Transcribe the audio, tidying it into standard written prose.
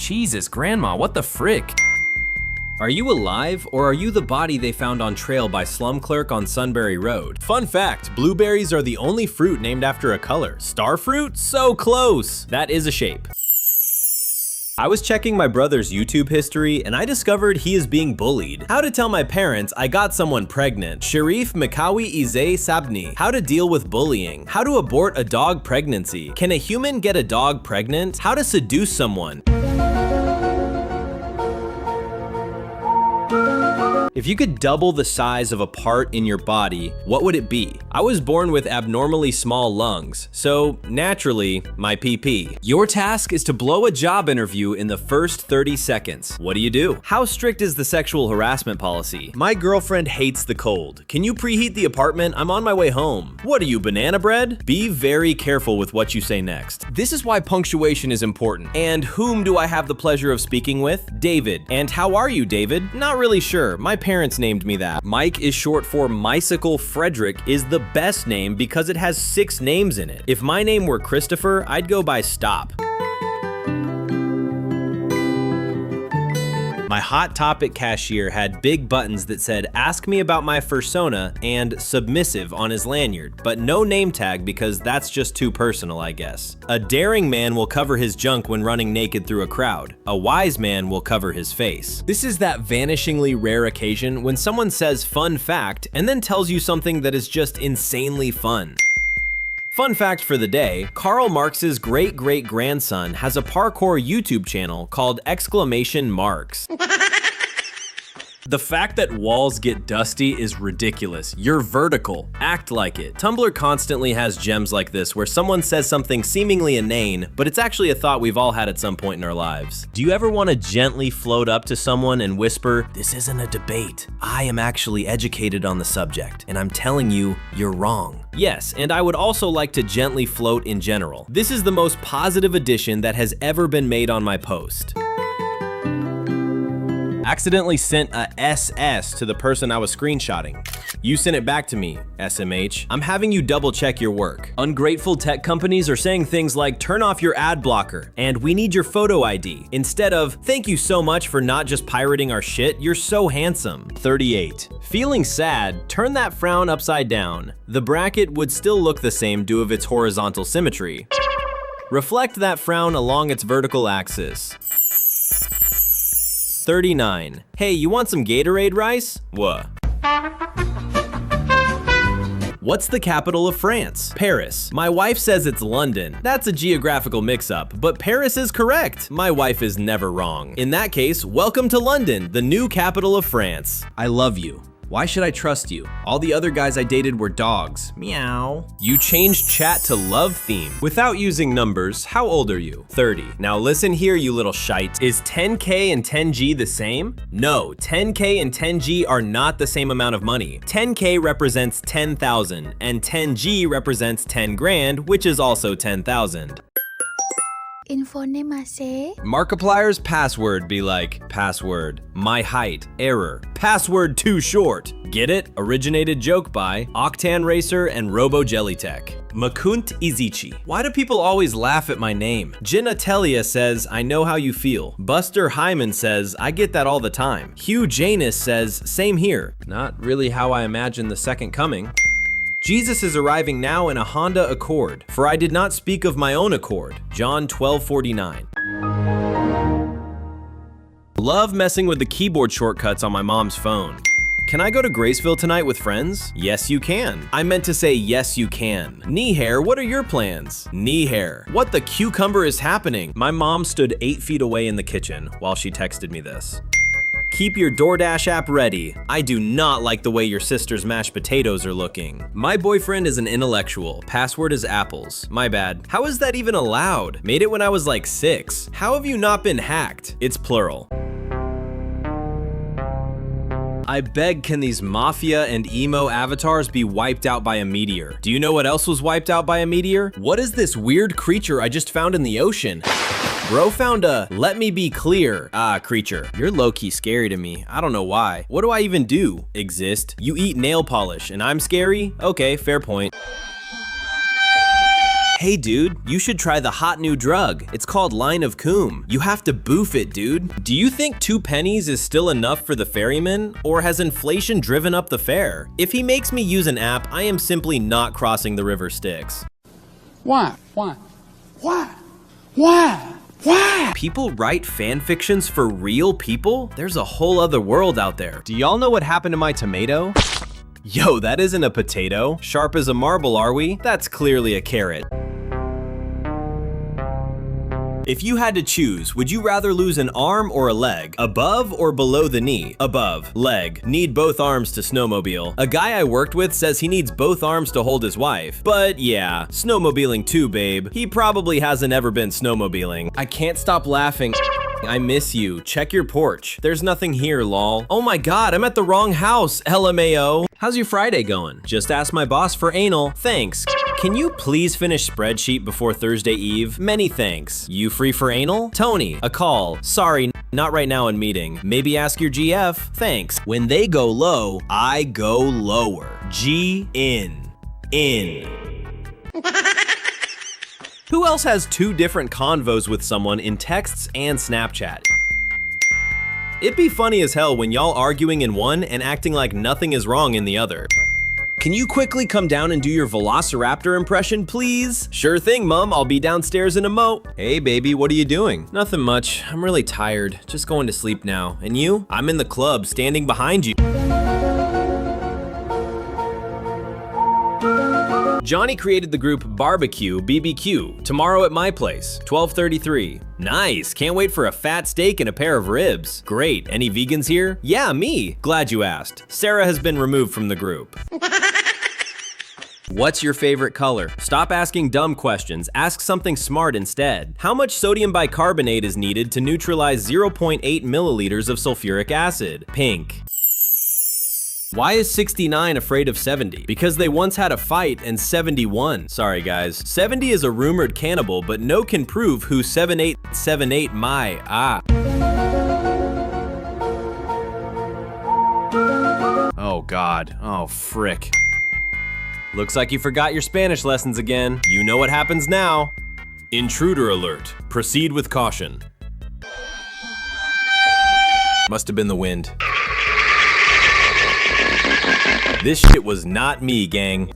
Jesus, Grandma, what the frick? Are you alive, or are you the body they found on trail by slum clerk on Sunbury Road? Fun fact, blueberries are the only fruit named after a color. Star fruit? So close! That is a shape. I was checking my brother's YouTube history and I discovered he is being bullied. How to tell my parents I got someone pregnant. Sharif Mikawi Ize Sabni. How to deal with bullying. How to abort a dog pregnancy. Can a human get a dog pregnant? How to seduce someone. If you could double the size of a part in your body, what would it be? I was born with abnormally small lungs, so naturally, my PP. Your task is to blow a job interview in the first 30 seconds. What do? How strict is the sexual harassment policy? My girlfriend hates the cold. Can you preheat the apartment? I'm on my way home. What are you, banana bread? Be very careful with what you say next. This is why punctuation is important. And whom do I have the pleasure of speaking with? David. And how are you, David? Not really sure. My parents named me that. Mike is short for Mycicle Frederick is the best name because it has 6 names in it. If my name were Christopher, I'd go by Stop. My Hot Topic cashier had big buttons that said, "Ask me about my fursona" and "submissive" on his lanyard, but no name tag because that's just too personal, I guess. A daring man will cover his junk when running naked through a crowd. A wise man will cover his face. This is that vanishingly rare occasion when someone says fun fact and then tells you something that is just insanely fun. Fun fact for the day, Karl Marx's great-great-grandson has a parkour YouTube channel called !Marx. The fact that walls get dusty is ridiculous. You're vertical. Act like it. Tumblr constantly has gems like this where someone says something seemingly inane, but it's actually a thought we've all had at some point in our lives. Do you ever want to gently float up to someone and whisper, "This isn't a debate. I am actually educated on the subject, and I'm telling you, you're wrong." Yes, and I would also like to gently float in general. This is the most positive addition that has ever been made on my post. Accidentally sent a SS to the person I was screenshotting. You sent it back to me, SMH. I'm having you double check your work. Ungrateful tech companies are saying things like, "Turn off your ad blocker," and "We need your photo ID," instead of, "Thank you so much for not just pirating our shit, you're so handsome." 38. Feeling sad, turn that frown upside down. The bracket would still look the same due of its horizontal symmetry. Reflect that frown along its vertical axis. 39. Hey, you want some Gatorade rice? What? What's the capital of France? Paris. My wife says it's London. That's a geographical mix-up, but Paris is correct. My wife is never wrong. In that case, welcome to London, the new capital of France. I love you. Why should I trust you? All the other guys I dated were dogs. Meow. You changed chat to love theme. Without using numbers, how old are you? 30. Now listen here, you little shite. Is 10K and 10G the same? No, 10K and 10G are not the same amount of money. 10K represents 10,000, and 10G represents 10 grand, which is also 10,000. Markiplier's password be like, password, my height, error, password too short. Get it? Originated joke by Octan Racer and Robo Jellytech. Makunt Izichi. Why do people always laugh at my name? Genitalia says, "I know how you feel." Buster Hyman says, "I get that all the time." Hugh Janus says, "Same here." Not really how I imagine the second coming. Jesus is arriving now in a Honda Accord, for I did not speak of my own accord. John 12:49. Love messing with the keyboard shortcuts on my mom's phone. Can I go to Graceville tonight with friends? Yes, you can. I meant to say yes, you can. Knee hair, what are your plans? Knee hair. What the cucumber is happening? My mom stood 8 feet away in the kitchen while she texted me this. Keep your DoorDash app ready. I do not like the way your sister's mashed potatoes are looking. My boyfriend is an intellectual. Password is apples. My bad. How is that even allowed? Made it when I was like 6. How have you not been hacked? It's plural. I beg, can these mafia and emo avatars be wiped out by a meteor? Do you know what else was wiped out by a meteor? What is this weird creature I just found in the ocean? Bro found a "let me be clear" creature. You're low-key scary to me. I don't know why. What do I even do? Exist? You eat nail polish and I'm scary? Okay, fair point. Hey dude, you should try the hot new drug. It's called Line of Coom. You have to boof it, dude. Do you think 2 pennies is still enough for the ferryman? Or has inflation driven up the fare? If he makes me use an app, I am simply not crossing the river Styx. Why? People write fan fictions for real people? There's a whole other world out there. Do y'all know what happened to my tomato? Yo, that isn't a potato. Sharp as a marble, are we? That's clearly a carrot. If you had to choose, would you rather lose an arm or a leg? Above or below the knee? Above. Leg. Need both arms to snowmobile. A guy I worked with says he needs both arms to hold his wife. But yeah, snowmobiling too, babe. He probably hasn't ever been snowmobiling. I can't stop laughing. I miss you. Check your porch. There's nothing here, lol. Oh my god, I'm at the wrong house, LMAO. How's your Friday going? Just asked my boss for anal. Thanks. Can you please finish spreadsheet before Thursday Eve? Many thanks. You free for anal? Tony, a call. Sorry, not right now in meeting. Maybe ask your GF. Thanks. When they go low, I go lower. G in. Who else has 2 different convos with someone in texts and Snapchat? It'd be funny as hell when y'all arguing in one and acting like nothing is wrong in the other. Can you quickly come down and do your Velociraptor impression, please? Sure thing, Mom. I'll be downstairs in a mo. Hey, baby, what are you doing? Nothing much. I'm really tired. Just going to sleep now. And you? I'm in the club, standing behind you. Johnny created the group Barbecue BBQ, tomorrow at my place, 12:33. Nice, can't wait for a fat steak and a pair of ribs. Great, any vegans here? Yeah, me. Glad you asked. Sarah has been removed from the group. What's your favorite color? Stop asking dumb questions, ask something smart instead. How much sodium bicarbonate is needed to neutralize 0.8 milliliters of sulfuric acid? Pink. Why is 69 afraid of 70? Because they once had a fight and 70 won. Sorry guys. 70 is a rumored cannibal, but no can prove who 7878 my Oh god. Oh frick. Looks like you forgot your Spanish lessons again. You know what happens now. Intruder alert. Proceed with caution. Must have been the wind. This shit was not me, gang.